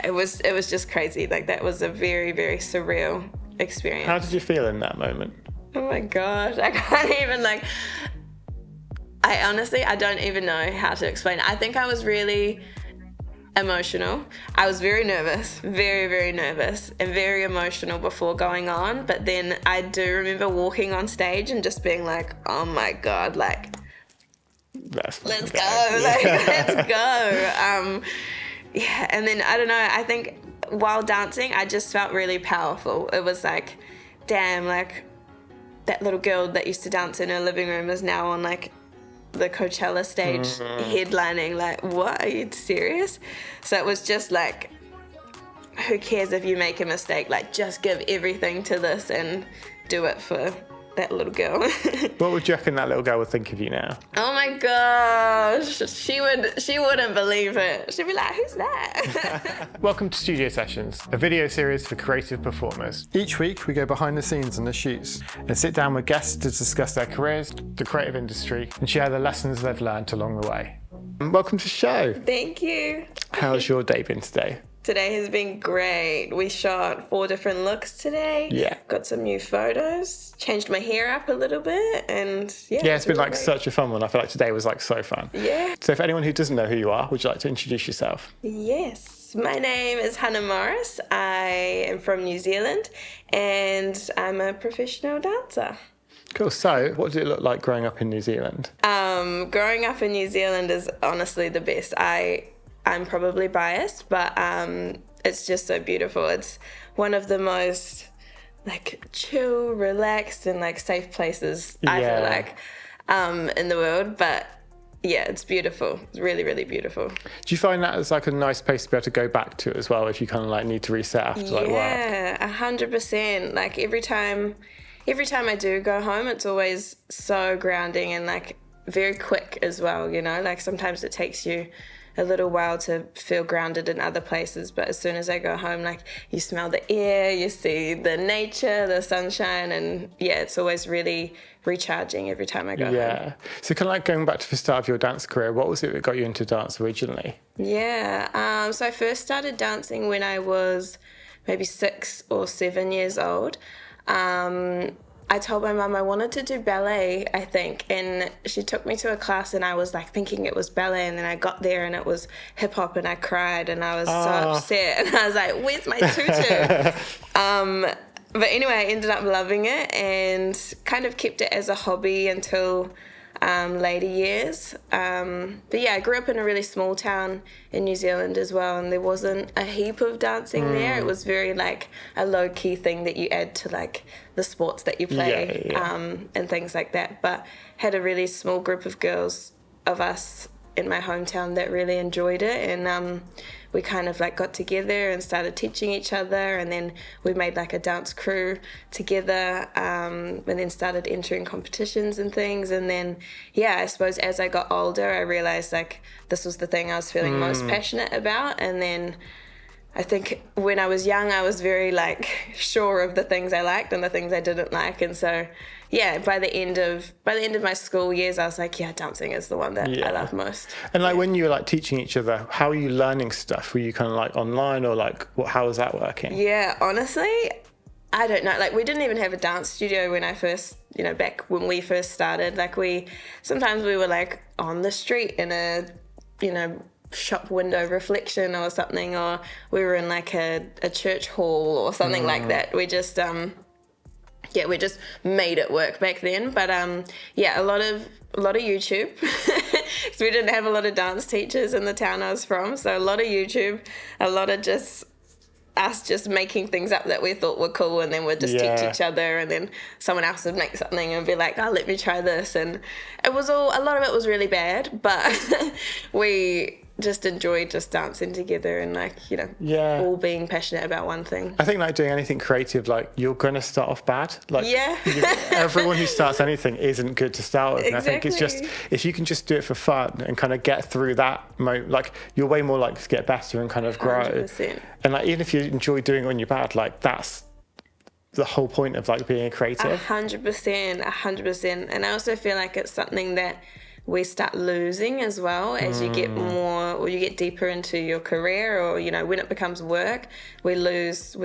it was just crazy. Like, that was a very, very surreal experience. How did you feel in that moment? Oh my gosh, I can't even I don't even know how to explain it. I think I was really emotional. I was very nervous, very, very nervous and very emotional before going on. But then I do remember walking on stage and just being like, oh my God, like, let's go. Like, let's go. Yeah, and then, I don't know, I think while dancing, I just felt really powerful. It was like, damn, like, that little girl that used to dance in her living room is now on, like, the Coachella stage headlining. Like, what? Are you serious? So it was just like, who cares if you make a mistake? Like, just give everything to this and do it for that little girl. What would you reckon that little girl would think of you now? Oh my gosh, she wouldn't believe it. She'd be like, who's that? Welcome to Studio Sessions, a video series for creative performers. Each week we go behind the scenes on the shoots And sit down with guests to discuss their careers, the creative industry, and share the lessons they've learned along the way. Welcome to the show. Thank you. How's your day been today? Today has been great. We shot 4 different looks today. Yeah. Got some new photos. Changed my hair up a little bit, and Yeah, it's been really like great. such a fun one. I feel like today was like so fun. Yeah. So for anyone who doesn't know who you are, would you like to introduce yourself? Yes. My name is Hana Morris. I am from New Zealand, and I'm a professional dancer. Cool. So what did it look like growing up in New Zealand? Growing up in New Zealand is honestly the best. I'm probably biased, but it's just so beautiful. It's one of the most like chill, relaxed, and like safe places I feel like in the world. But yeah, it's beautiful. It's really, really beautiful. Do you find that as like a nice place to be able to go back to as well if you kind of like need to reset after like work? Yeah, 100%. Like every time I do go home, it's always so grounding and like very quick as well, you know? Like sometimes it takes you a little while to feel grounded in other places, but as soon as I go home, like you smell the air, you see the nature, the sunshine, and yeah, it's always really recharging every time I go home. Yeah. So kind of like going back to the start of your dance career, what was it that got you into dance originally? Yeah, so I first started dancing when I was maybe 6 or 7 years old. I told my mum I wanted to do ballet, I think, and she took me to a class and I was like thinking it was ballet, and then I got there and it was hip hop and I cried and I was so upset and I was like, where's my tutu? But anyway, I ended up loving it and kind of kept it as a hobby until later years. But yeah, I grew up in a really small town in New Zealand as well, and there wasn't a heap of dancing there. It was very like a low-key thing that you add to like the sports that you play, and things like that. But had a really small group of girls of us in my hometown that really enjoyed it, and we kind of like got together and started teaching each other, and then we made like a dance crew together, and then started entering competitions and things. And then yeah, I suppose as I got older I realized like this was the thing I was feeling most passionate about. And then I think when I was young I was very like sure of the things I liked and the things I didn't like, and so yeah, by the end of my school years, I was like, yeah, dancing is the one that I love most. And like when you were like teaching each other, how are you learning stuff? Were you kind of like online, or like how was that working? Yeah, honestly, I don't know. Like we didn't even have a dance studio when I first, back when we first started. Like sometimes we were like on the street in a, shop window reflection or something, or we were in like a church hall or something like that. We just we just made it work back then. But a lot of YouTube. So we didn't have a lot of dance teachers in the town I was from, so a lot of YouTube, a lot of just us just making things up that we thought were cool, and then we'd just teach each other, and then someone else would make something and be like, oh, let me try this. And it was a lot of it was really bad, but we just enjoyed just dancing together and all being passionate about one thing. I think like doing anything creative, like you're going to start off bad. Like everyone who starts anything isn't good to start with. Exactly. And I think it's just, if you can just do it for fun and kind of get through that like you're way more likely to get better and kind of grow. 100%. And like even if you enjoy doing it when you're bad, like that's the whole point of like being a creative. 100%. And I also feel like it's something that we start losing as well as you get more, or you get deeper into your career, or when it becomes work, we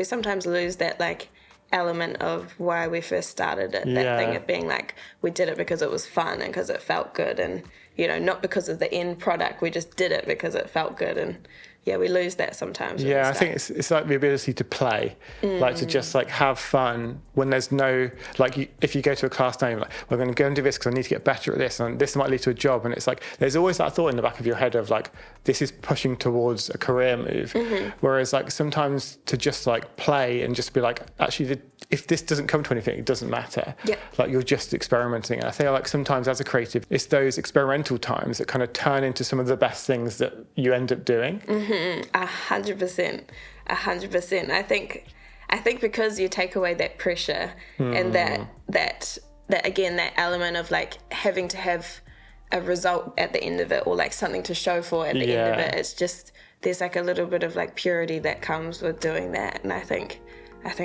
sometimes lose that like element of why we first started it. That thing of being like, we did it because it was fun and because it felt good, and not because of the end product. We just did it because it felt good, and we lose that sometimes. Yeah, I think it's like the ability to play, like to just like have fun when there's no, like if you go to a class now, you're like, we're going to go and do this because I need to get better at this, and this might lead to a job. And it's like, there's always that thought in the back of your head of like, this is pushing towards a career move. Whereas like sometimes to just like play and just be like, actually, if this doesn't come to anything, it doesn't matter. Yeah. Like you're just experimenting. And I feel like sometimes as a creative, it's those experimental times that kind of turn into some of the best things that you end up doing. 100%. I think because you take away that pressure and that again, that element of like having to have a result at the end of it, or like something to show for at the end of it. It's just, there's like a little bit of like purity that comes with doing that, and I think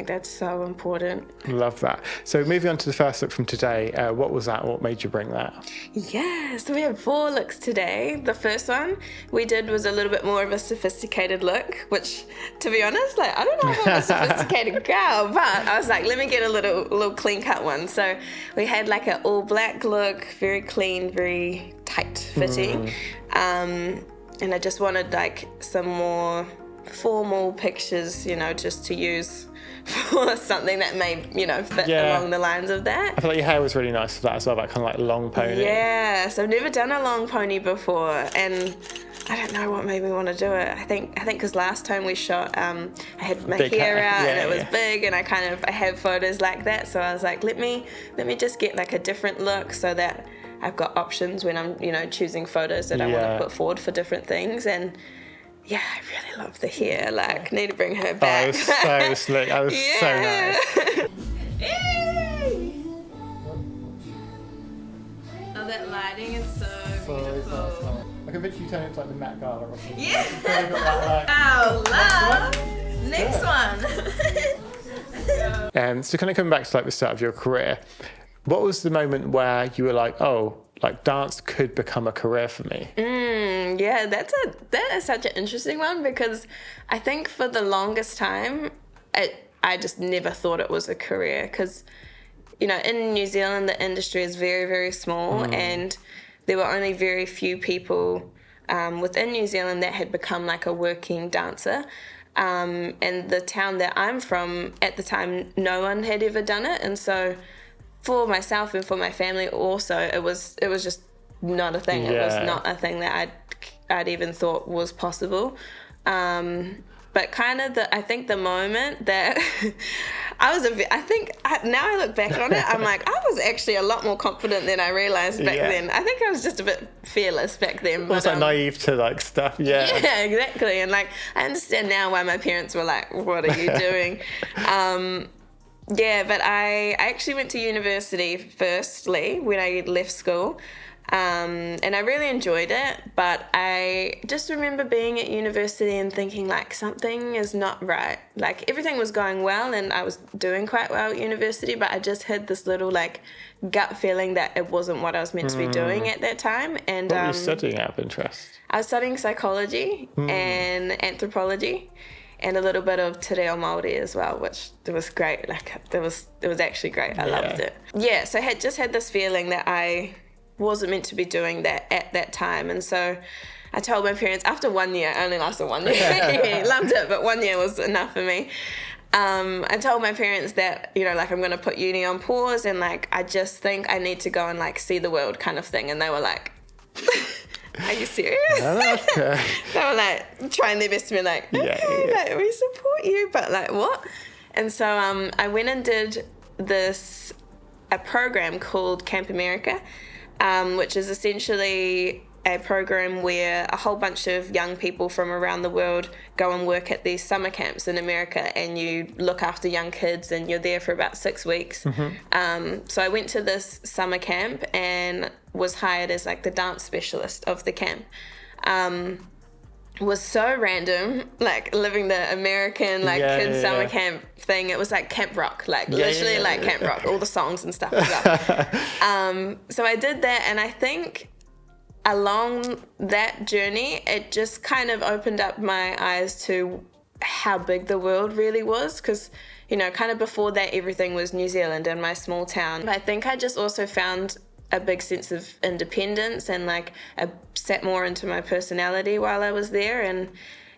that's so important. Love that. So moving on to the first look from today, what was that? What made you bring that? Yeah, so we have 4 looks today. The first one we did was a little bit more of a sophisticated look, which, to be honest, like I don't know if I'm a sophisticated girl, but I was like, let me get a little clean cut one. So we had like an all black look, very clean, very tight fitting, and I just wanted like some more formal pictures, just to use for something that may, fit along the lines of that. I feel like your hair was really nice for that as well, that kind of like long pony. Yeah, so I've never done a long pony before, and I don't know what made me want to do it. I think because last time we shot, I had my hair out and it was big, and I have photos like that, so I was like, let me just get like a different look so that I've got options when I'm, choosing photos that I want to put forward for different things. And yeah, I really love the hair. Like, need to bring her back. Oh, it was so slick. That was so nice. Oh, that lighting is so beautiful. I can picture you turning into like the Met Gala or something. Yeah. Oh, love. Next one. So kind of coming back to like the start of your career, what was the moment where you were like, oh, like dance could become a career for me? Yeah, that is such an interesting one, because I think for the longest time, I just never thought it was a career, because, in New Zealand, the industry is very, very small, and there were only very few people within New Zealand that had become like a working dancer. And the town that I'm from, at the time, no one had ever done it. And so for myself and for my family also, it was just not a thing. It was not a thing that I'd even thought was possible. But kind of I think the moment that now I look back on it, I'm like, I was actually a lot more confident than I realized back then. I think I was just a bit fearless back then. Almost like naive to like stuff. Yeah, exactly. And like, I understand now why my parents were like, what are you doing? But I actually went to university firstly when I left school. And I really enjoyed it, but I just remember being at university and thinking like, something is not right. Like, everything was going well and I was doing quite well at university, but I just had this little like gut feeling that it wasn't what I was meant to be doing at that time. And what were you studying out of interest? I was studying psychology and anthropology, and a little bit of te reo Māori as well, which it was great. Like, it was actually great. I loved it. Yeah, so I had just had this feeling that I wasn't meant to be doing that at that time. And so I told my parents after 1 year, I only lasted 1 year, loved it, but 1 year was enough for me. I told my parents that, like, I'm going to put uni on pause, and like, I just think I need to go and like see the world kind of thing. And they were like, are you serious? Okay. They were like trying their best to be like, okay, like, we support you, but like, what? And so I went and did a program called Camp America, which is essentially a program where a whole bunch of young people from around the world go and work at these summer camps in America, and you look after young kids, and you're there for about 6 weeks. So I went to this summer camp and was hired as like the dance specialist of the camp. Was so random, like living the American kids summer camp thing. It was like Camp Rock, like literally like Camp Rock, all the songs and stuff as well. So I did that, and I think along that journey, it just kind of opened up my eyes to how big the world really was, because, you know, kind of before that, everything was New Zealand and my small town. I think I just also found a big sense of independence, and like I sat more into my personality while I was there. And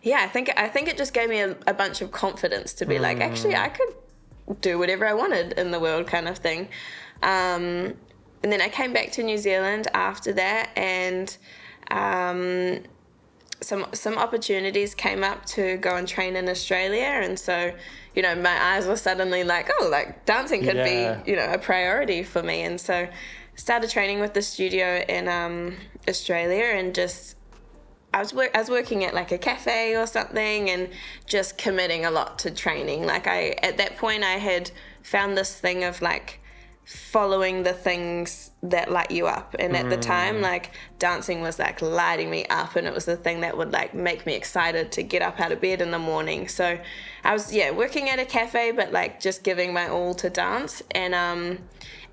yeah, I think it just gave me a bunch of confidence to be like, actually, I could do whatever I wanted in the world, kind of thing. And then I came back to New Zealand after that, and some opportunities came up to go and train in Australia. And so, you know, my eyes were suddenly like, oh, like dancing could be, you know, a priority for me. And so started training with the studio in Australia, and just I was working at like a cafe or something, and just committing a lot to training. Like at that point I had found this thing of like following the things that light you up, and at the time, like, dancing was like lighting me up, and it was the thing that would like make me excited to get up out of bed in the morning. So I was working at a cafe, but like just giving my all to dance. And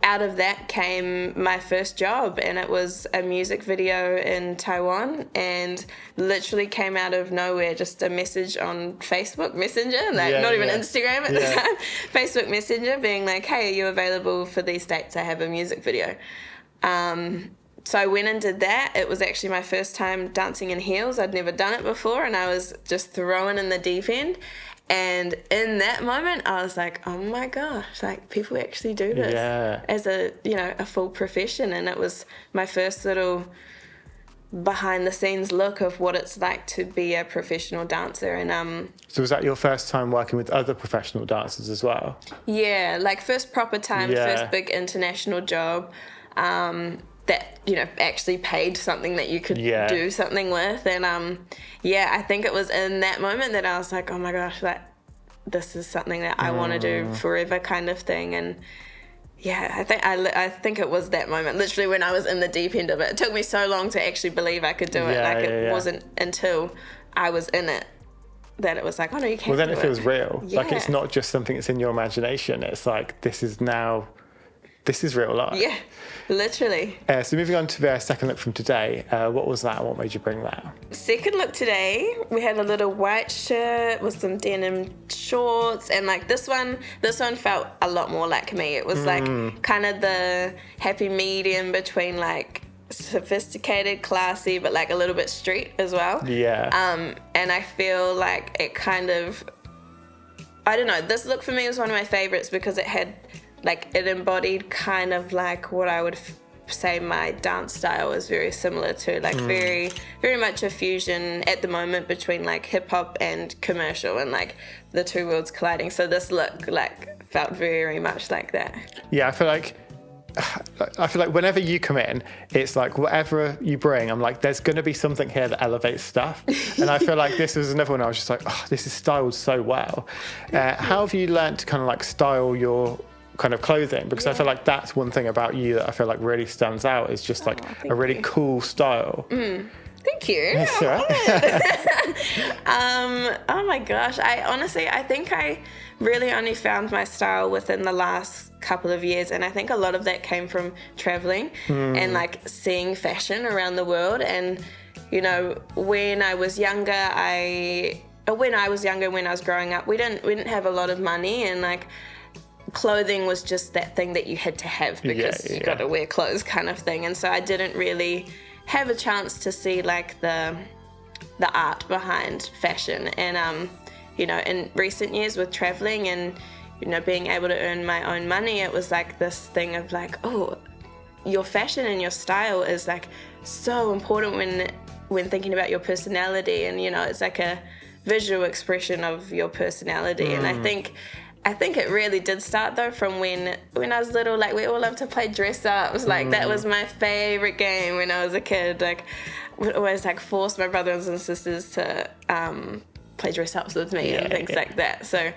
out of that came my first job, and it was a music video in Taiwan, and literally came out of nowhere, just a message on Facebook Messenger, like not even Instagram at the time, Facebook Messenger, being like, hey, are you available for these dates? I have a music video. So I went and did that. It was actually my first time dancing in heels. I'd never done it before, and I was just thrown in the deep end. And in that moment, I was like, oh my gosh, like, people actually do this as a, you know, a full profession. And it was my first little behind the scenes look of what it's like to be a professional dancer. And so was that your first time working with other professional dancers as well? Yeah, like first proper time, first big international job that, you know, actually paid something that you could do something with. And I think it was in that moment that I was like, oh my gosh, like, this is something that I want to do forever, kind of thing. And I think it was that moment, literally when I was in the deep end of it. It took me so long to actually believe I could do it. It wasn't until I was in it that it was like, oh no, you can't. Well, then do it feels real. Yeah. Like, it's not just something that's in your imagination. It's like, this is real life. Yeah, literally. So moving on to the second look from today, what was that? What made you bring that? Second look today, we had a little white shirt with some denim shorts, and like this one felt a lot more like me. It was like kind of the happy medium between like sophisticated, classy, but like a little bit street as well. Yeah. And I feel like it kind of, I don't know, this look for me was one of my favorites because it embodied kind of like what I would say my dance style is very similar to, like very, very much a fusion at the moment between like hip hop and commercial, and like the two worlds colliding. So this look like felt very much like that. Yeah, I feel like whenever you come in, it's like whatever you bring, I'm like, there's going to be something here that elevates stuff. And I feel like this was another one I was just like, oh, this is styled so well. How have you learned to kind of like style your kind of clothing? Because I feel like that's one thing about you that I feel like really stands out, is just like a really cool style. Thank you. That's right. Oh my gosh, I think I really only found my style within the last couple of years, and I think a lot of that came from traveling and like seeing fashion around the world. And you know, when I was growing up, we didn't have a lot of money, and like clothing was just that thing that you had to have because you got to wear clothes, kind of thing. And so I didn't really have a chance to see like the art behind fashion. And you know, in recent years with traveling and, you know, being able to earn my own money, it was like this thing of like, oh, your fashion and your style is like so important when thinking about your personality. And, you know, it's like a visual expression of your personality. And I think it really did start though from when I was little. Like, we all loved to play dress ups. Like that was my favorite game when I was a kid. Like, would always like force my brothers and sisters to play dress ups with me and things like that. So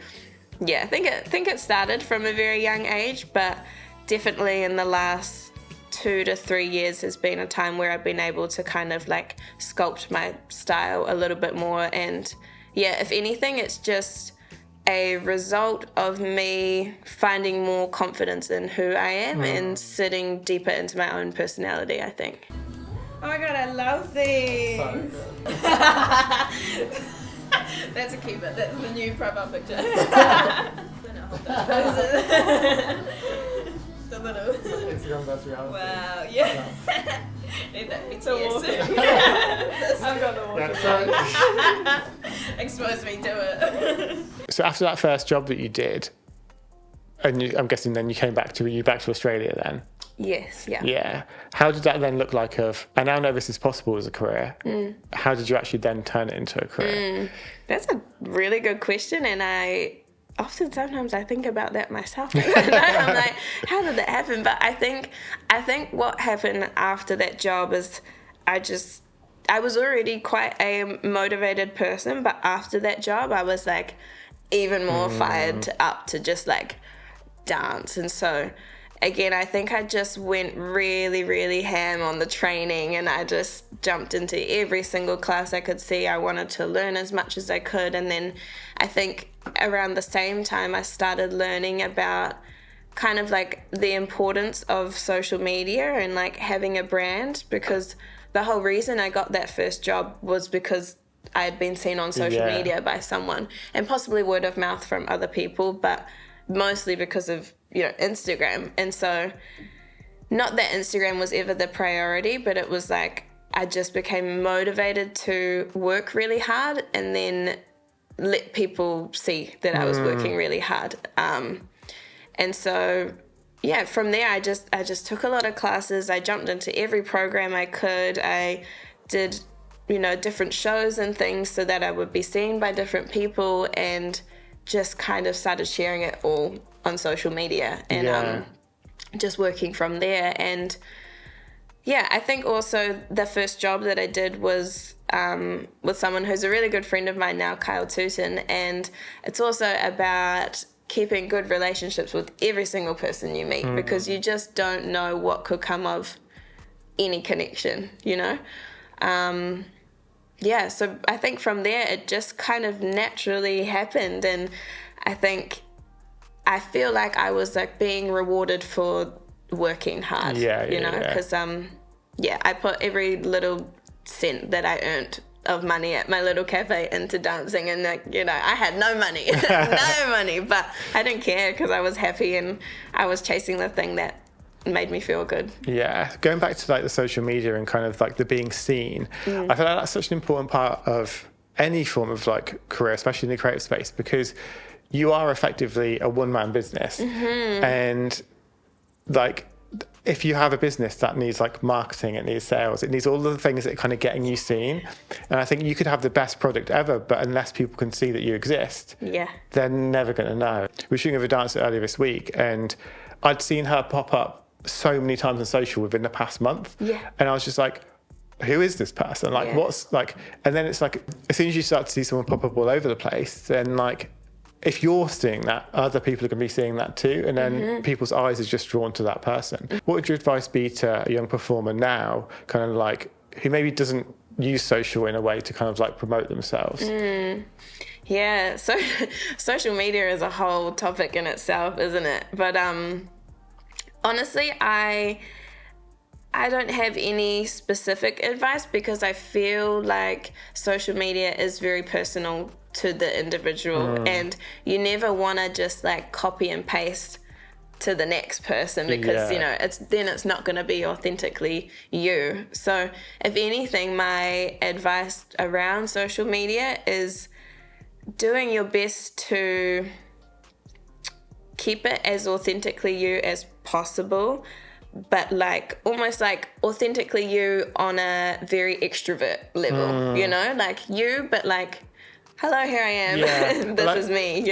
yeah, I think it started from a very young age, but definitely in the last 2 to 3 years has been a time where I've been able to kind of like sculpt my style a little bit more. And yeah, if anything, it's just a result of me finding more confidence in who I am and sitting deeper into my own personality, I think. Oh my god, I love these. That's a keeper. That's the new profile picture. The little. Instagram best reality. Wow. Yeah. Need that BTS. I've got the water. Expose me to it. So after that first job that you did, and I'm guessing then you came back to Australia then? Yes, yeah. Yeah. How did that then look like I now know this is possible as a career. How did you actually then turn it into a career? That's a really good question, and sometimes I think about that myself. I'm like, how did that happen? But I think what happened after that job is I was already quite a motivated person, but after that job I was like even more fired up to just like dance. And so again, I think I just went really, really ham on the training, and I just jumped into every single class I could see. I wanted to learn as much as I could. And then I think around the same time I started learning about kind of like the importance of social media and like having a brand, because the whole reason I got that first job was because I had been seen on social media by someone, and possibly word of mouth from other people, but mostly because of, Instagram. And so not that Instagram was ever the priority, but it was like I just became motivated to work really hard and then let people see that I was working really hard. And so from there I just took a lot of classes. I jumped into every program I could. I did different shows and things so that I would be seen by different people, and just kind of started sharing it all on social media and just working from there. And I think also the first job that I did was with someone who's a really good friend of mine now, Kyle Tootin, and it's also about keeping good relationships with every single person you meet, because you just don't know what could come of any connection, so I think from there it just kind of naturally happened, and I feel like I was like being rewarded for working hard, because I put every little cent that I earned of money at my little cafe into dancing, and I had no money, but I didn't care because I was happy and I was chasing the thing that made me feel good. Yeah, going back to like the social media and kind of like the being seen, I feel like that's such an important part of any form of like career, especially in the creative space, because you are effectively a one-man business, and like if you have a business that needs like marketing, it needs sales, it needs all of the things that are kind of getting you seen. And I think you could have the best product ever, but unless people can see that you exist, they're never going to know. We were shooting with a dancer earlier this week, and I'd seen her pop up so many times on social within the past month, and I was just like, who is this person? Like, what's like? And then it's like, as soon as you start to see someone pop up all over the place, then like, if you're seeing that, other people are going to be seeing that too, and then people's eyes are just drawn to that person. What would your advice be to a young performer now, kind of like, who maybe doesn't use social in a way to kind of like promote themselves? Yeah, so social media is a whole topic in itself, isn't it? But honestly, I don't have any specific advice, because I feel like social media is very personal to the individual, and you never want to just like copy and paste to the next person, because it's not going to be authentically you. So if anything, my advice around social media is doing your best to keep it as authentically you as possible, but like almost like authentically you on a very extrovert level, like you, but like, hello, here I am. This is me,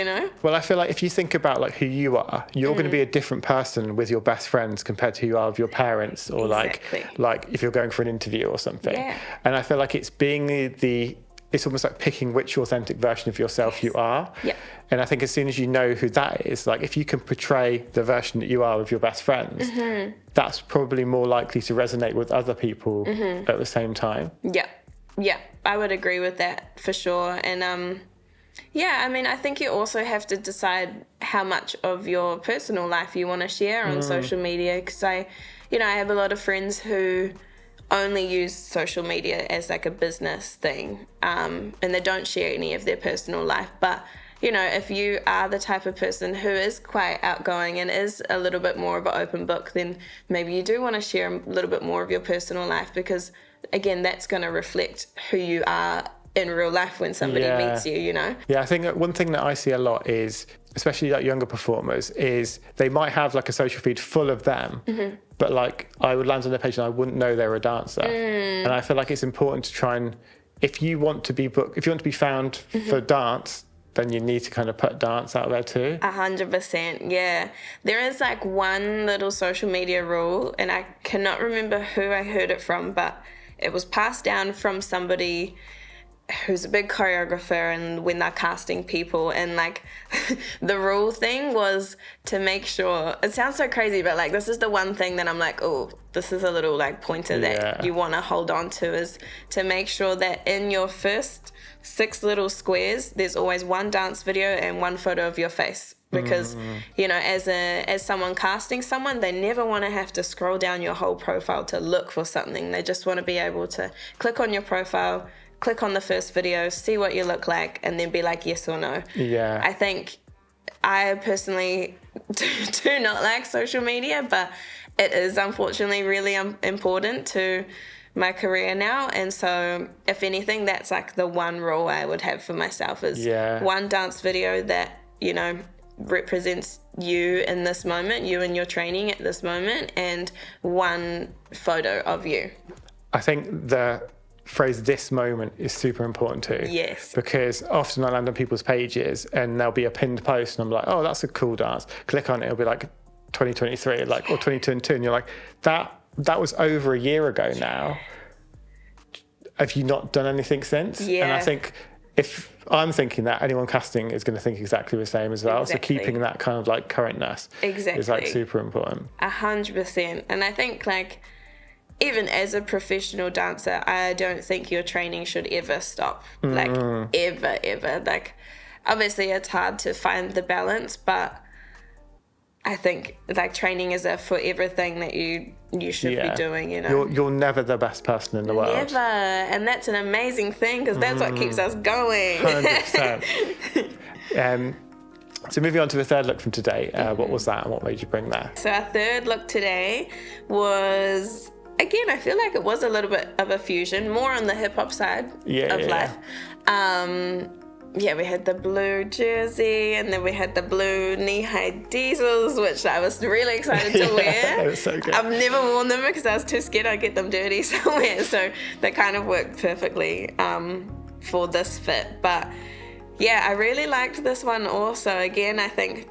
Well, I feel like if you think about like who you are, you're going to be a different person with your best friends compared to who you are with your parents, or like if you're going for an interview or something. And I feel like it's being it's almost like picking which authentic version of yourself you are. And I think as soon as you know who that is, like if you can portray the version that you are with your best friends, that's probably more likely to resonate with other people at the same time. Yeah, I would agree with that for sure. And I mean, I think you also have to decide how much of your personal life you want to share on social media, because I have a lot of friends who only use social media as like a business thing, and they don't share any of their personal life. But you know, if you are the type of person who is quite outgoing and is a little bit more of an open book, then maybe you do want to share a little bit more of your personal life, because again, that's going to reflect who you are in real life when somebody meets you, you know? Yeah, I think one thing that I see a lot is, especially like younger performers, is they might have like a social feed full of them, but like I would land on their page and I wouldn't know they're a dancer. And I feel like it's important to try and, if you want to be found for dance, then you need to kind of put dance out there too. 100%, yeah. There is like one little social media rule, and I cannot remember who I heard it from, but it was passed down from somebody who's a big choreographer, and when they're casting people, and like the rule thing was to make sure, it sounds so crazy, but like this is the one thing that I'm like, oh, this is a little like pointer that you want to hold on to, is to make sure that in your first 6 little squares there's always one dance video and one photo of your face, because you know, as someone casting someone, they never want to have to scroll down your whole profile to look for something. They just want to be able to click on your profile, click on the first video, see what you look like, and then be like yes or no. Yeah. I think I personally do not like social media, but it is unfortunately really important to my career now. And so if anything, that's like the one rule I would have for myself, is one dance video that, you know, represents you in this moment, you and your training at this moment, and one photo of you. I think the phrase "this moment" is super important too. Yes. Because often I land on people's pages and there'll be a pinned post and I'm like, oh, that's a cool dance. Click on it, it'll be like 2023, like, or 2022, and you're like, that was over a year ago now. Have you not done anything since? Yeah. And I think if I'm thinking that, anyone casting is going to think exactly the same as well. Exactly. So keeping that kind of like currentness is like super important. 100%. And I think like, even as a professional dancer, I don't think your training should ever stop. Like ever. Like obviously it's hard to find the balance, but I think like training is a forever thing that you should be doing, you know. You're never the best person in the world. Never. And that's an amazing thing, because that's what keeps us going. 100%. So moving on to the third look from today, what was that and what made you bring that? So our third look today was, again, I feel like it was a little bit of a fusion, more on the hip-hop side of life. We had the blue jersey, and then we had the blue knee-high diesels, which I was really excited to wear. That was so good. I've never worn them because I was too scared I'd get them dirty somewhere, so they kind of worked perfectly for this fit. But yeah, I really liked this one also. Again, I think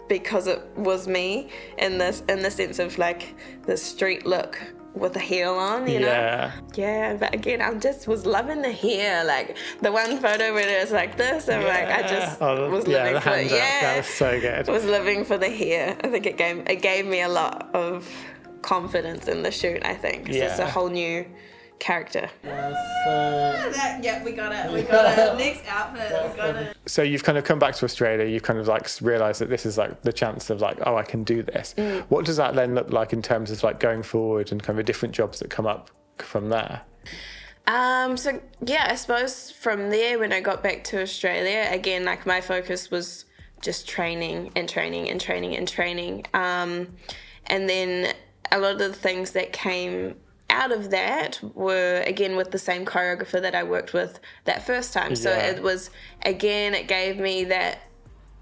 because it was me in the sense of like the street look with the heel on, you know? Yeah, but again, I just was loving the hair. Like the one photo where it was like this, and like I just was living for it. That was so good. Was living for the hair. I think it gave me a lot of confidence in the shoot, I think. So it's a whole new character. We got it. Next outfit, we got it. So you've kind of come back to Australia, you've kind of like realised that this is like the chance of like, oh, I can do this. What does that then look like in terms of like going forward and kind of different jobs that come up from there? So yeah, I suppose from there, when I got back to Australia, again, like my focus was just training. And then a lot of the things that came out of that were, again, with the same choreographer that I worked with that first time. So it was, again, it gave me that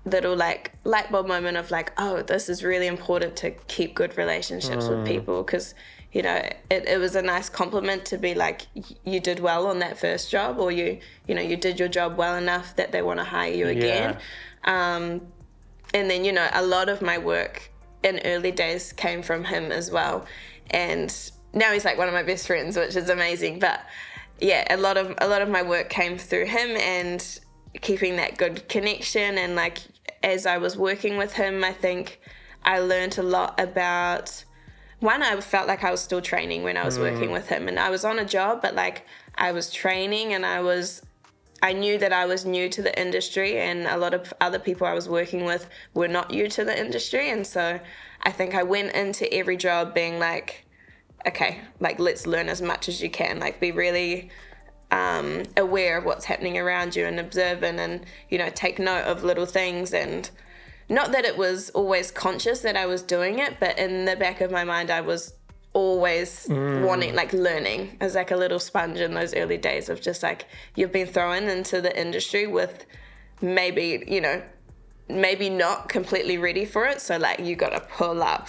little like light bulb moment of like, oh, this is really important to keep good relationships with people, because you know it was a nice compliment to be like, you did well on that first job, or you did your job well enough that they want to hire you again. And then, you know, a lot of my work in early days came from him as well, and now he's like one of my best friends, which is amazing. But yeah, a lot of my work came through him, and keeping that good connection. And like as I was working with him, I think I learned a lot about, one, I felt like I was still training when I was working with him, and I was on a job, but like I was training, and I knew that I was new to the industry, and a lot of other people I was working with were not new to the industry. And so I think I went into every job being like, okay, like let's learn as much as you can, like be really aware of what's happening around you and observant, and take note of little things. And not that it was always conscious that I was doing it, but in the back of my mind I was always wanting, like learning as like a little sponge in those early days of just like you've been thrown into the industry with maybe maybe not completely ready for it, so like you got to pull up.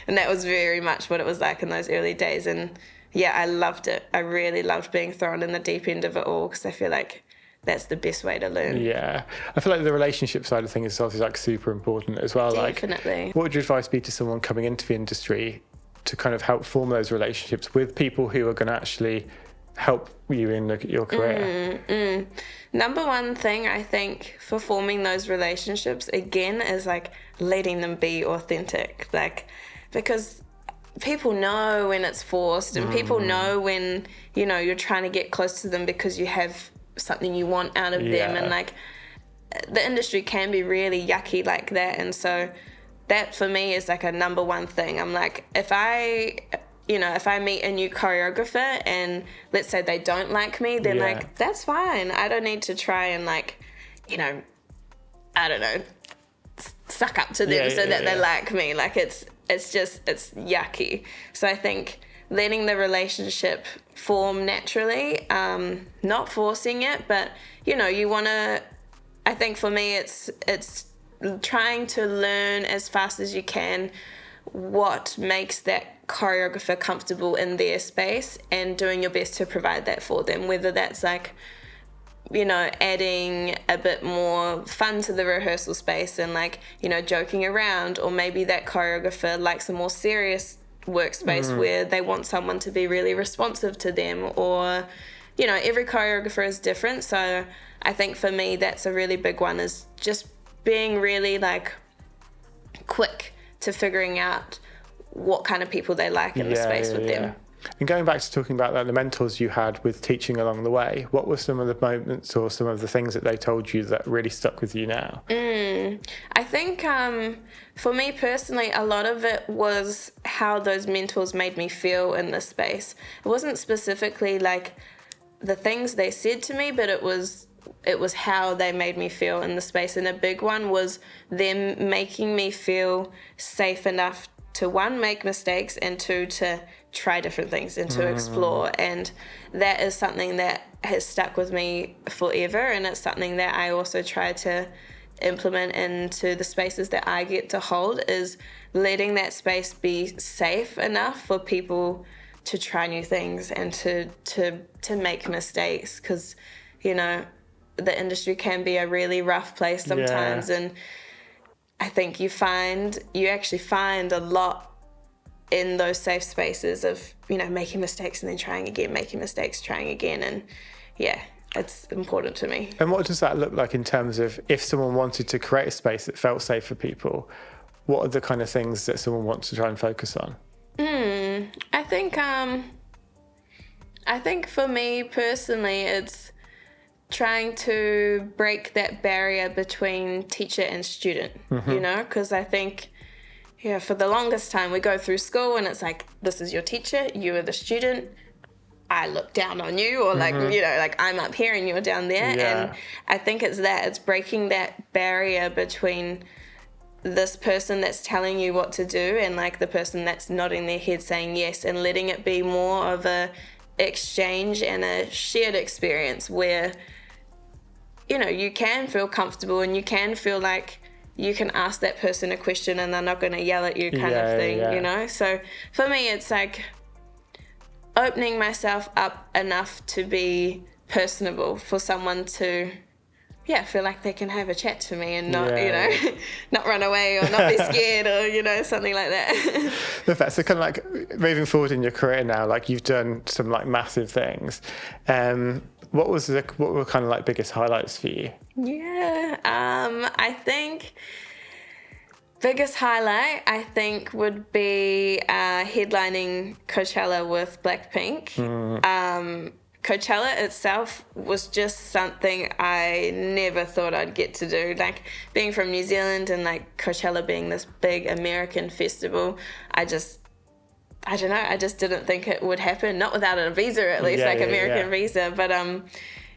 And that was very much what it was like in those early days. And yeah, I loved it. I really loved being thrown in the deep end of it all, because I feel like that's the best way to learn. Yeah, I feel like the relationship side of things is obviously like super important as well. Definitely. Like, what would your advice be to someone coming into the industry to kind of help form those relationships with people who are going to actually help you in your career? Number one thing I think for forming those relationships, again, is like letting them be authentic. Like, because people know when it's forced, and people know when you're trying to get close to them because you have something you want out of them. And like the industry can be really yucky like that. And so that for me is like a number one thing. I'm like, if I meet a new choreographer and let's say they don't like me, then like that's fine. I don't need to try and like I don't know, suck up to them that they like me. Like it's yucky. So I think letting the relationship form naturally, not forcing it, but you want to, I think for me it's trying to learn as fast as you can what makes that choreographer comfortable in their space, and doing your best to provide that for them, whether that's like adding a bit more fun to the rehearsal space and like joking around, or maybe that choreographer likes a more serious workspace where they want someone to be really responsive to them, or every choreographer is different. So I think for me that's a really big one, is just being really like quick to figuring out what kind of people they like in the space with them. And going back to talking about like the mentors you had with teaching along the way, what were some of the moments or some of the things that they told you that really stuck with you now? I think for me personally, a lot of it was how those mentors made me feel in this space. It wasn't specifically like the things they said to me, but it was how they made me feel in the space. And a big one was them making me feel safe enough to, one, make mistakes, and two, to try different things and to explore. And that is something that has stuck with me forever, and it's something that I also try to implement into the spaces that I get to hold, is letting that space be safe enough for people to try new things and to make mistakes, because the industry can be a really rough place sometimes. And I think you actually find a lot in those safe spaces of making mistakes and then trying again, making mistakes, trying again. And it's important to me. And what does that look like in terms of if someone wanted to create a space that felt safe for people? What are the kind of things that someone wants to try and focus on? I think for me personally, it's trying to break that barrier between teacher and student, because I think, for the longest time we go through school and it's like, this is your teacher, you are the student, I look down on you, or like, like I'm up here and you're down there. And I think it's breaking that barrier between this person that's telling you what to do and like the person that's nodding their head saying yes, and letting it be more of a exchange and a shared experience where you can feel comfortable and you can feel like you can ask that person a question and they're not going to yell at you kind of thing, So for me, it's like opening myself up enough to be personable for someone to, feel like they can have a chat to me and not, not run away or not be scared or, something like that. Perfect. So kind of like moving forward in your career now, like you've done some like massive things. What were kind of like biggest highlights for you? I think biggest highlight would be headlining Coachella with BLACKPINK. Coachella itself was just something I never thought I'd get to do. Like being from New Zealand and like Coachella being this big American festival, I just I don't know, I just didn't think it would happen, not without a visa at least, American visa. But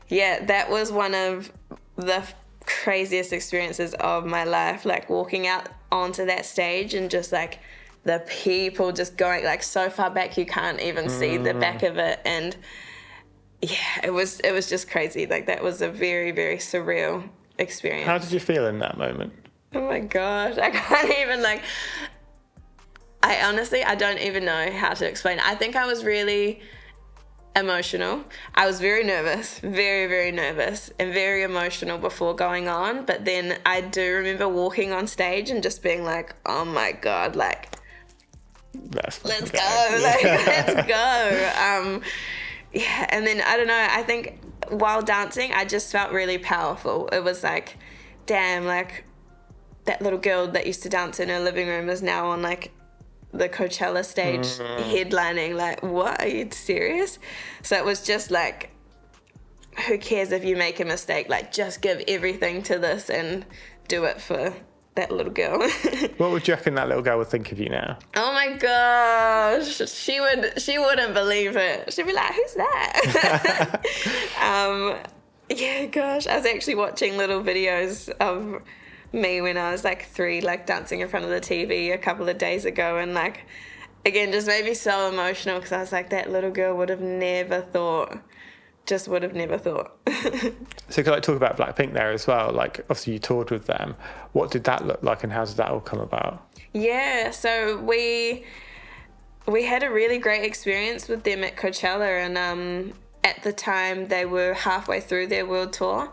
that was one of the craziest experiences of my life, like walking out onto that stage and just like the people just going like so far back you can't even see the back of it. And it was just crazy. Like that was a very, very surreal experience. How did you feel in that moment? Oh my gosh, I can't even I don't even know how to explain it. I think I was really emotional. I was very nervous, very, very nervous and very emotional before going on. But then I do remember walking on stage and just being like, oh my God, like, let's go, let's go. And then, I don't know, I think while dancing, I just felt really powerful. It was like, damn, like, that little girl that used to dance in her living room is now on, like, the Coachella stage headlining. Like, what? Are you serious? So it was just like, who cares if you make a mistake? Like, just give everything to this and do it for that little girl. What would you reckon that little girl would think of you now? Oh my gosh, she wouldn't believe it. She'd be like, who's that? Gosh, I was actually watching little videos of me when I was like 3, like dancing in front of the TV a couple of days ago, and like again just made me so emotional because I was like, that little girl would have never thought. So could I talk about BLACKPINK there as well? Like obviously you toured with them. What did that look like and how did that all come about? Yeah, so we had a really great experience with them at Coachella, and at the time they were halfway through their world tour.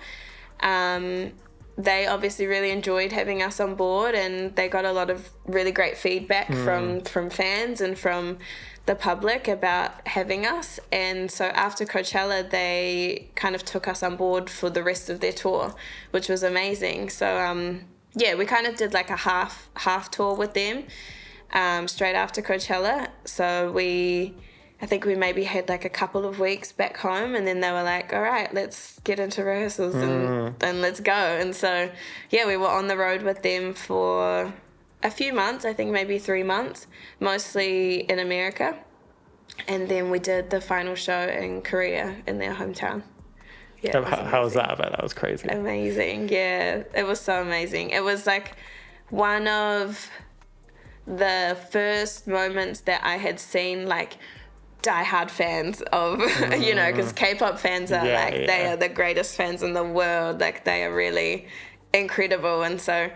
They obviously really enjoyed having us on board, and they got a lot of really great feedback from fans and from the public about having us. And so after Coachella, they kind of took us on board for the rest of their tour, which was amazing. So we kind of did like a half tour with them straight after Coachella. So I think we maybe had like a couple of weeks back home, and then they were like, all right, let's get into rehearsals and let's go. And so, we were on the road with them for a few months, I think maybe 3 months, mostly in America. And then we did the final show in Korea in their hometown. Yeah, how was that? I bet that was crazy. Amazing, yeah. It was so amazing. It was like one of the first moments that I had seen like diehard fans of, because K-pop fans are they are the greatest fans in the world. Like they are really incredible. And so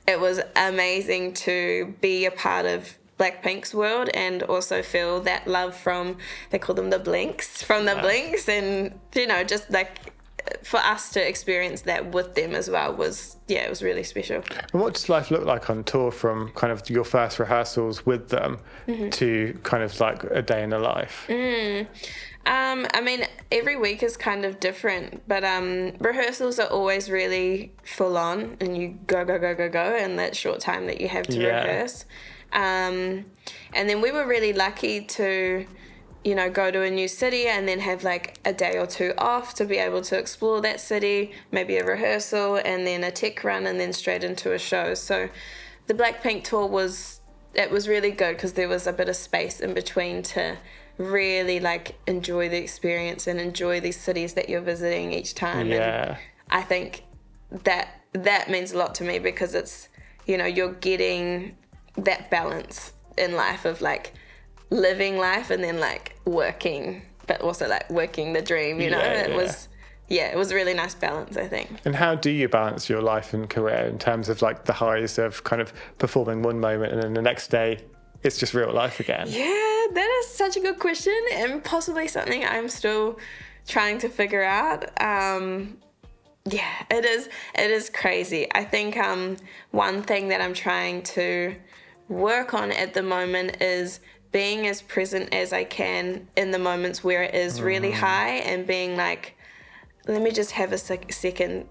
it was amazing to be a part of BLACKPINK's world and also feel that love from, they call them the Blinks, Blinks. And, just like for us to experience that with them as well was, it was really special. And what does life look like on tour from kind of your first rehearsals with them to kind of like a day in the life? I mean, every week is kind of different, but rehearsals are always really full on and you go in that short time that you have to rehearse. And then we were really lucky to go to a new city and then have like a day or 2 off to be able to explore that city, maybe a rehearsal and then a tech run and then straight into a show. So the BLACKPINK tour was really good because there was a bit of space in between to really like enjoy the experience and enjoy these cities that you're visiting each time. And I think that means a lot to me because it's, you're getting that balance in life of like living life and then like working, but also like working the dream, it was a really nice balance, I think. And how do you balance your life and career in terms of like the highs of kind of performing one moment and then the next day it's just real life again? Yeah, that is such a good question and possibly something I'm still trying to figure out. It is crazy. I think one thing that I'm trying to work on at the moment is being as present as I can in the moments where it is really high and being like, let me just have a second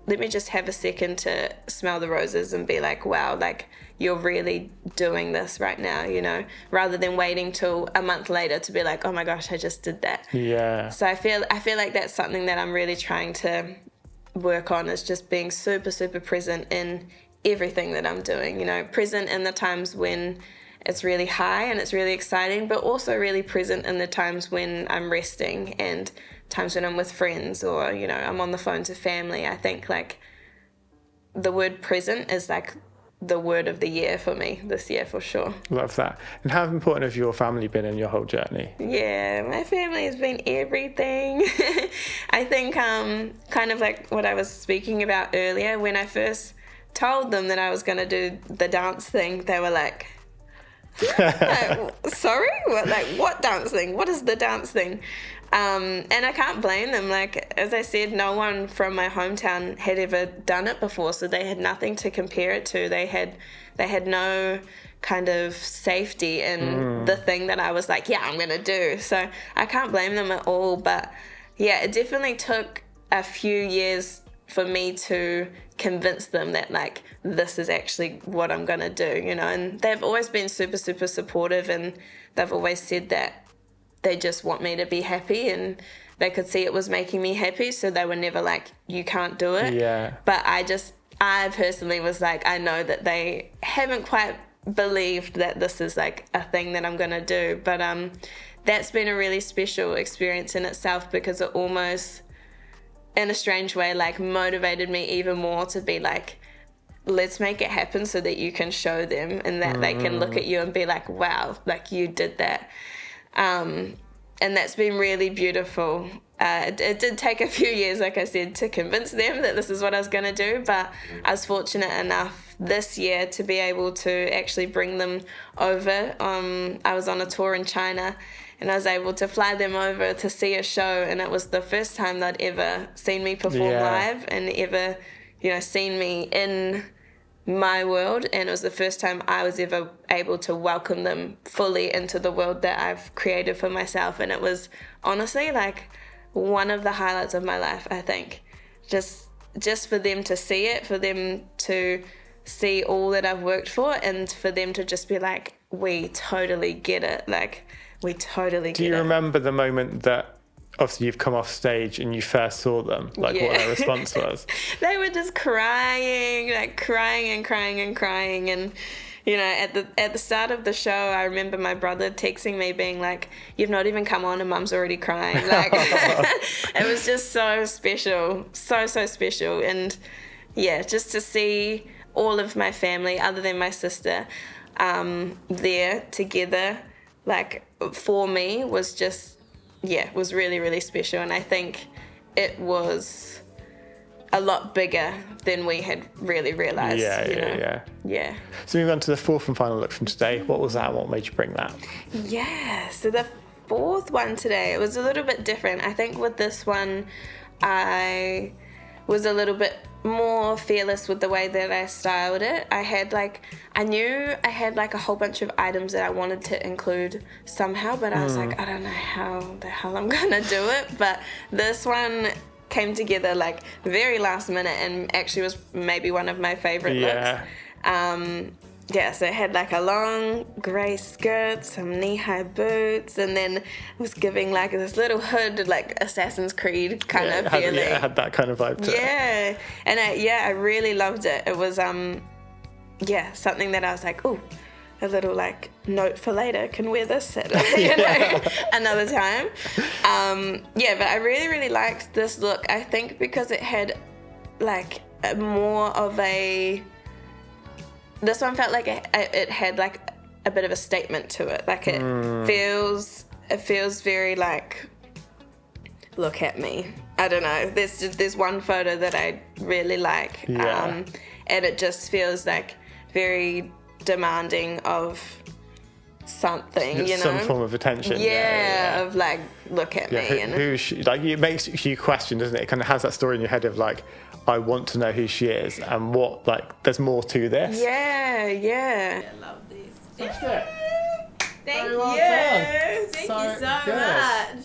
to smell the roses and be like, wow, like you're really doing this right now, rather than waiting till a month later to be like, oh my gosh, I just did that. Yeah. So I feel like that's something that I'm really trying to work on, is just being super, super present in everything that I'm doing, present in the times when it's really high and it's really exciting, but also really present in the times when I'm resting and times when I'm with friends or, you know, I'm on the phone to family. I think like the word present is like the word of the year for me this year for sure. Love that. And how important have your family been in your whole journey? Yeah, my family has been everything. I think kind of like what I was speaking about earlier, when I first told them that I was going to do the dance thing, they were like, sorry? What dance thing? What is the dance thing? And I can't blame them. Like, as I said, no one from my hometown had ever done it before, so they had nothing to compare it to. They had no kind of safety in the thing that I was like, yeah, I'm going to do. So I can't blame them at all. But yeah, it definitely took a few years for me to convince them that like this is actually what I'm gonna do, you know. And they've always been super, super supportive, and they've always said that they just want me to be happy, and they could see it was making me happy, so they were never like, you can't do it. Yeah. But I personally was like, I know that they haven't quite believed that this is like a thing that I'm gonna do. But that's been a really special experience in itself, because it almost, in a strange way, like motivated me even more to be like, let's make it happen so that you can show them and that they can look at you and be like, wow, like you did that. And that's been really beautiful. It did take a few years, like I said, to convince them that this is what I was going to do, but I was fortunate enough this year to be able to actually bring them over. I was on a tour in China, and I was able to fly them over to see a show, and it was the first time they'd ever seen me perform live and ever, you know, seen me in my world, and it was the first time I was ever able to welcome them fully into the world that I've created for myself. And it was honestly like one of the highlights of my life, I think. Just for them to see it, for them to see all that I've worked for, and for them to just be like, we totally get it. Like, we totally get it. Do you remember the moment that obviously you've come off stage and you first saw them, like what their response was? They were just crying, like crying and crying and crying. And, you know, at the start of the show, I remember my brother texting me being like, you've not even come on and mum's already crying. Like, it was just so special, so special. And yeah, just to see all of my family, other than my sister, there together, like for me was just, was really, really special. And I think it was a lot bigger than we had really realised. Yeah. So moving on to the fourth and final look from today, what was that? What made you bring that? Yeah, so the fourth one today, it was a little bit different. I think with this one, I was a little bit more fearless with the way that I styled it. I knew I had like a whole bunch of items that I wanted to include somehow, but I was like, I don't know how the hell I'm gonna do it. But this one came together like very last minute, and actually was maybe one of my favorite looks. So it had like a long grey skirt, some knee-high boots, and then it was giving like this little hood, like Assassin's Creed kind of feeling. Yeah, it had that kind of vibe to it. Yeah, and I really loved it. It was something that I was like, ooh, a little like note for later. Can wear this at another time. But I really, really liked this look. I think because it had like more of a. This one felt like it had like a bit of a statement to it. Like it feels very like, look at me. I don't know. There's one photo that I really like, and it just feels like very demanding of something, you know, some form of attention. Of like, look at me. Who she, like, it makes you question, doesn't it? It kind of has that story in your head of like, I want to know who she is and what, like, there's more to this. Yeah. I love this. Thank you. Thank you so much.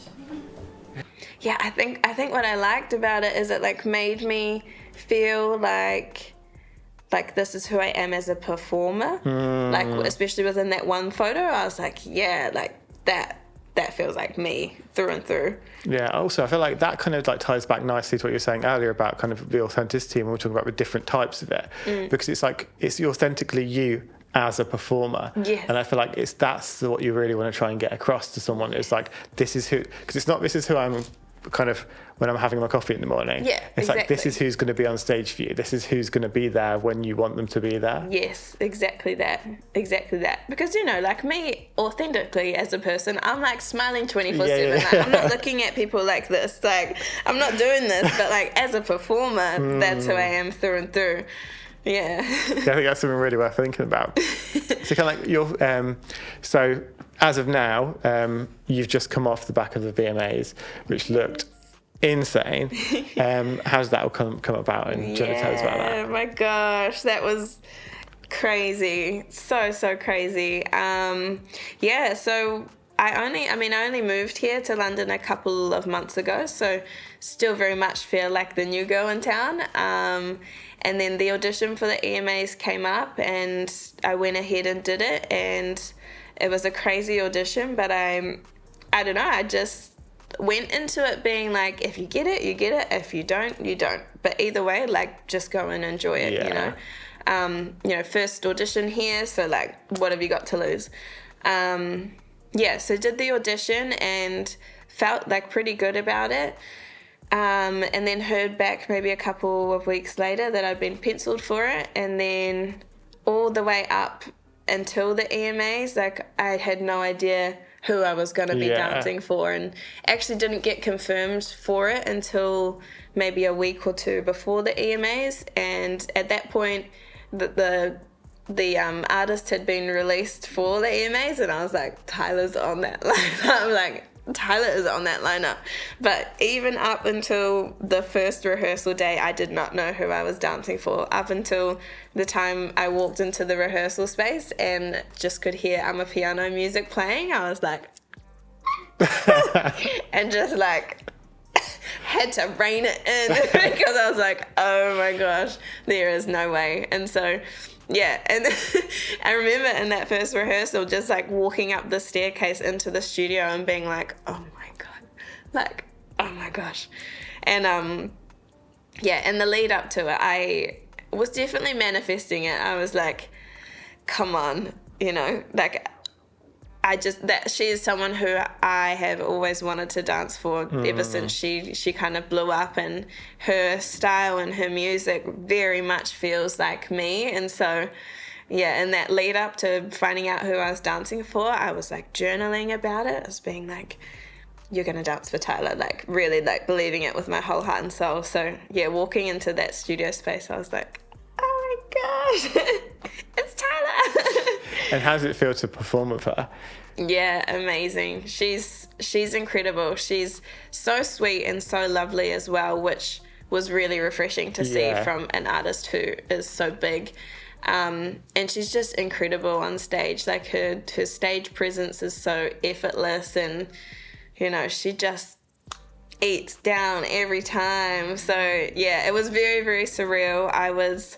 Yeah, I think what I liked about it is it like made me feel like this is who I am as a performer. Like, especially within that one photo, I was like, yeah, like that feels like me through and through. Yeah, also I feel like that kind of like ties back nicely to what you were saying earlier about kind of the authenticity, and we were talking about with different types of it, because it's like it's authentically you as a performer. Yeah. And I feel like that's what you really want to try and get across to someone. It's like, this is who, because it's not, this is who I'm kind of, when I'm having my coffee in the morning. Yeah, it's like, this exactly. is who's going to be on stage for you. This is who's going to be there when you want them to be there. Yes, exactly that. Because, you know, like me, authentically as a person, I'm like smiling 24/7. Yeah. Like, I'm not looking at people like this. Like, I'm not doing this. But like as a performer, that's who I am through and through. Yeah. Yeah, I think that's something really worth thinking about. So kind of like your, so as of now, you've just come off the back of the VMAs, which looked insane. How's that all come about? And do you want to tell us about that? Oh my gosh, that was crazy. So crazy. Yeah, so I only moved here to London a couple of months ago, so still very much feel like the new girl in town. And then the audition for the EMAs came up and I went ahead and did it, and it was a crazy audition, but I don't know, I just went into it being like, if you get it, you get it. If you don't, you don't. But either way, like, just go and enjoy it, you know. You know, first audition here, so like, what have you got to lose? Yeah, so did the audition and felt like pretty good about it. And then heard back maybe a couple of weeks later that I'd been penciled for it. And then all the way up until the EMAs, like, I had no idea who I was going to be dancing for, and actually didn't get confirmed for it until maybe a week or two before the EMAs. And at that point, the artist had been released for the EMAs, and I was like, Tyler's on that lineup. I'm like, Tyler is on that lineup. But even up until the first rehearsal day, I did not know who I was dancing for. Up until the time I walked into the rehearsal space and just could hear Amapiano music playing, I was like, and just like had to rein it in because I was like, oh my gosh, there is no way. And so yeah, and I remember in that first rehearsal just like walking up the staircase into the studio and being like, oh my god, like, oh my gosh. And yeah, and the lead up to it, I was definitely manifesting it. I was like, come on, you know, like, she is someone who I have always wanted to dance for ever since she kind of blew up, and her style and her music very much feels like me. And so, yeah, in that lead up to finding out who I was dancing for, I was like journaling about it as being like, you're going to dance for Tyler, like really like believing it with my whole heart and soul. So yeah, walking into that studio space, I was like, oh my gosh, it's Tyler. And how does it feel to perform with her? Yeah, amazing. She's incredible. She's so sweet and so lovely as well, which was really refreshing to see from an artist who is so big. And she's just incredible on stage. Like her stage presence is so effortless, and you know, she just eats down every time. So yeah, it was very, very surreal. I was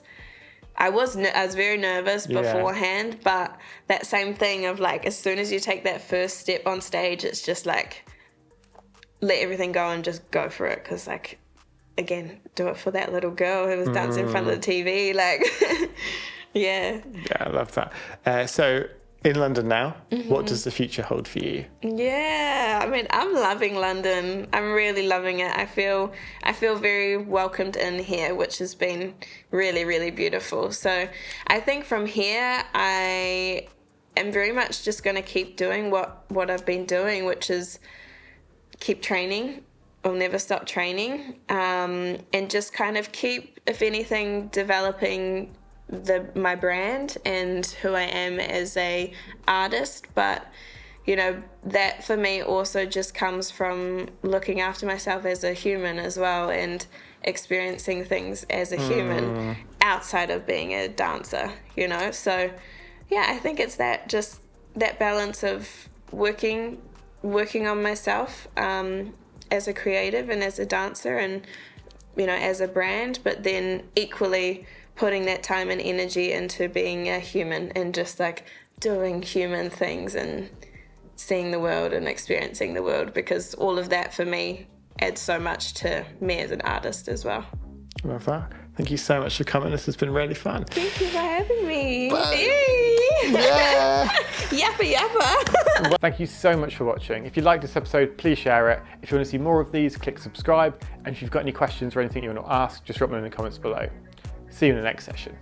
very nervous beforehand, but that same thing of like, as soon as you take that first step on stage, it's just like, let everything go and just go for it. Because like, again, do it for that little girl who was dancing in front of the TV. Like, yeah. Yeah, I love that. So in London now, what does the future hold for you? Yeah, I mean, I'm loving London. I'm really loving it. I feel very welcomed in here, which has been really, really beautiful. So I think from here, I am very much just going to keep doing what I've been doing, which is keep training. I'll never stop training, and just kind of keep, if anything, developing my brand and who I am as a artist. But you know, that for me also just comes from looking after myself as a human as well, and experiencing things as a human outside of being a dancer, you know. So yeah, I think it's that balance of working on myself as a creative and as a dancer, and you know, as a brand, but then equally putting that time and energy into being a human and just like doing human things and seeing the world and experiencing the world, because all of that for me adds so much to me as an artist as well. Love that. Thank you so much for coming. This has been really fun. Thank you for having me. Yeah. Yappa yappa. Thank you so much for watching. If you liked this episode, please share it. If you want to see more of these, click subscribe. And if you've got any questions or anything you want to ask, just drop them in the comments below. See you in the next session.